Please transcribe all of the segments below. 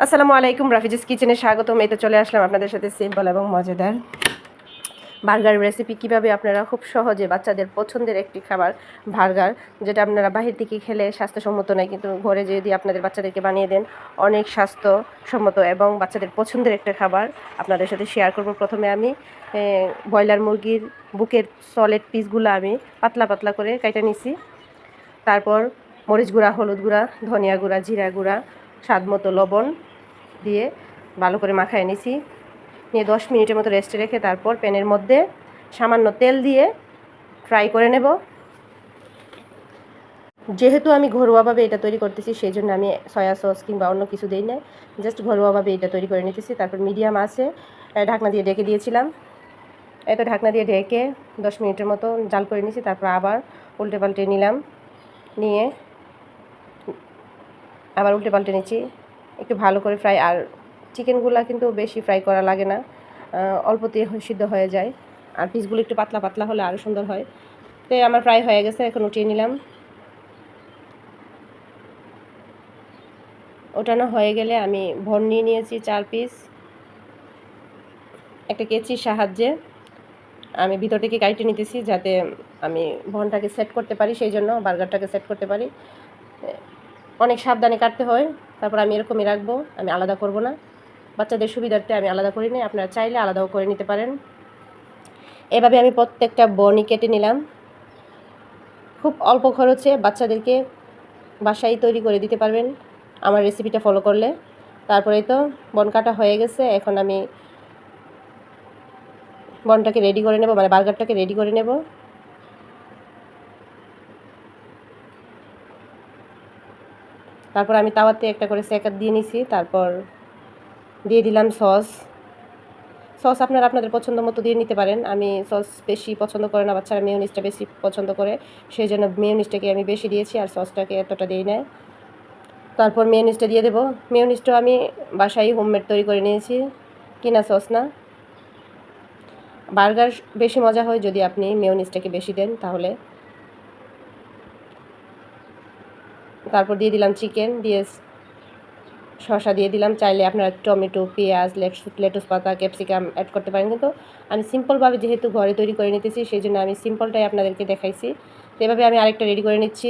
আসসালামু আলাইকুম, রাফিজিস কিচেনে স্বাগতম। এই তো চলে আসলাম আপনাদের সাথে সিম্পল এবং মজাদার বার্গার রেসিপি। কিভাবে আপনারা খুব সহজে বাচ্চাদের পছন্দের একটি খাবার বার্গার, যেটা আপনারা বাহির থেকে খেলে স্বাস্থ্যসম্মত নয়, কিন্তু ঘরে যদি আপনাদের বাচ্চাদেরকে বানিয়ে দেন অনেক স্বাস্থ্যসম্মত এবং বাচ্চাদের পছন্দের একটা খাবার আপনাদের সাথে শেয়ার করব। প্রথমে আমি ব্রয়লার মুরগির বুকের সলিড পিসগুলো আমি পাতলা পাতলা করে কেটে নিছি। তারপর মরিচ গুঁড়া, হলুদ গুঁড়া, ধনিয়া গুঁড়া, জিরা গুঁড়া, স্বাদ মতো লবণ দিয়ে ভালো করে মাখায় নিছি। নিয়ে 10 মিনিটের মতো রেস্টে রেখে তারপর প্যানের মধ্যে সামান্য তেল দিয়ে ফ্রাই করে নেব। যেহেতু আমি ঘরোয়াভাবে এটা তৈরি করতেছি, সেই জন্য আমি সয়া সস কিংবা অন্য কিছু দিই না, জাস্ট ঘরোয়াভাবে এটা তৈরি করে নিতেছি। তারপর মিডিয়াম আছে ঢাকনা দিয়ে ঢেকে দিয়েছিলাম। এত ঢাকনা দিয়ে ঢেকে 10 মিনিটের মতো জাল করে নিয়েছি। তারপর আবার উল্টে পাল্টে নিলাম, নিয়ে আবার উল্টে পাল্টে নিচ্ছি একটু ভালো করে ফ্রাই। আর চিকেনগুলো কিন্তু বেশি ফ্রাই করা লাগে না, অল্পতেই সিদ্ধ হয়ে যায়। আর পিসগুলো একটু পাতলা পাতলা হলে আরও সুন্দর হয়। তো আমার ফ্রাই হয়ে গেছে, এখন উঠিয়ে নিলাম। ওঠানো হয়ে গেলে আমি ভন নিয়ে নিয়েছি 4 পিস। একটা কেচির সাহায্যে আমি ভিতর থেকে কাটতে নিতেছি, যাতে আমি ভনটাকে সেট করতে পারি, সেই জন্য বার্গারটাকে সেট করতে পারি। অনেক সাবধানে কাটতে হয়। তারপর আমি এরকমই রাখবো, আমি আলাদা করব না। বাচ্চাদের সুবিধার্থে আমি আলাদা করি না, আপনারা চাইলে আলাদাও করে নিতে পারেন। এভাবে আমি প্রত্যেকটা বনই কেটে নিলাম। খুব অল্প খরচে বাচ্চাদেরকে বাসায় তৈরি করে দিতে পারবেন আমার রেসিপিটা ফলো করলে। তারপরেই তো বন কাটা হয়ে গেছে, এখন আমি বনটাকে রেডি করে নেব, মানে বার্গারটাকে রেডি করে নেব। তারপর আমি তাওয়াতে একটা করে সেকার দিয়ে নিছি। তারপর দিয়ে দিলাম সস। আপনারা আপনাদের পছন্দ মতো দিয়ে নিতে পারেন। আমি সস বেশি পছন্দ করে না, বাচ্চারা মেয়োনিজটা বেশি পছন্দ করে, সেই জন্য মেয়োনিজটাকে আমি বেশি দিয়েছি আর সসটাকে এতটা দিই না। তারপর মেয়োনিজটা দিয়ে দেবো। মেয়োনিজটাও আমি বাসায় হোমমেড তৈরি করে নিয়েছি, কিনা সস না। বার্গার বেশি মজা হয় যদি আপনি মেয়োনিজটাকে বেশি দেন তাহলে। তারপর দিয়ে দিলাম চিকেন, দিয়ে শসা দিয়ে দিলাম। চাইলে আপনারা টমেটো, পেঁয়াজ, লেটুস পাতা, ক্যাপসিকাম অ্যাড করতে পারেন, কিন্তু আমি সিম্পলভাবে যেহেতু ঘরে তৈরি করে নিতেছি, সেই জন্য আমি সিম্পলটাই আপনাদেরকে দেখাইছি। তো এভাবে আমি আরেকটা রেডি করে নিচ্ছি।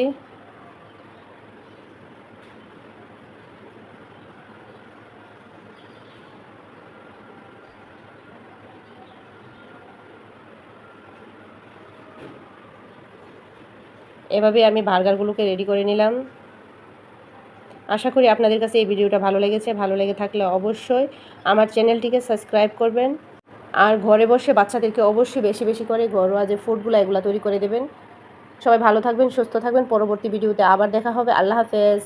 এভাবে আমি বার্গারগুলোকে রেডি করে নিলাম। আশা করি আপনাদের কাছে এই ভিডিওটা ভালো লেগেছে। ভালো লেগে থাকলে অবশ্যই আমার চ্যানেলটিকে সাবস্ক্রাইব করবেন। আর ঘরে বসে বাচ্চাদেরকে অবশ্যই বেশি বেশি করে ঘরোয়া যে ফুডগুলো এগুলো তৈরি করে দেবেন। সবাই ভালো থাকবেন, সুস্থ থাকবেন। পরবর্তী ভিডিওতে আবার দেখা হবে। আল্লাহ হাফেজ।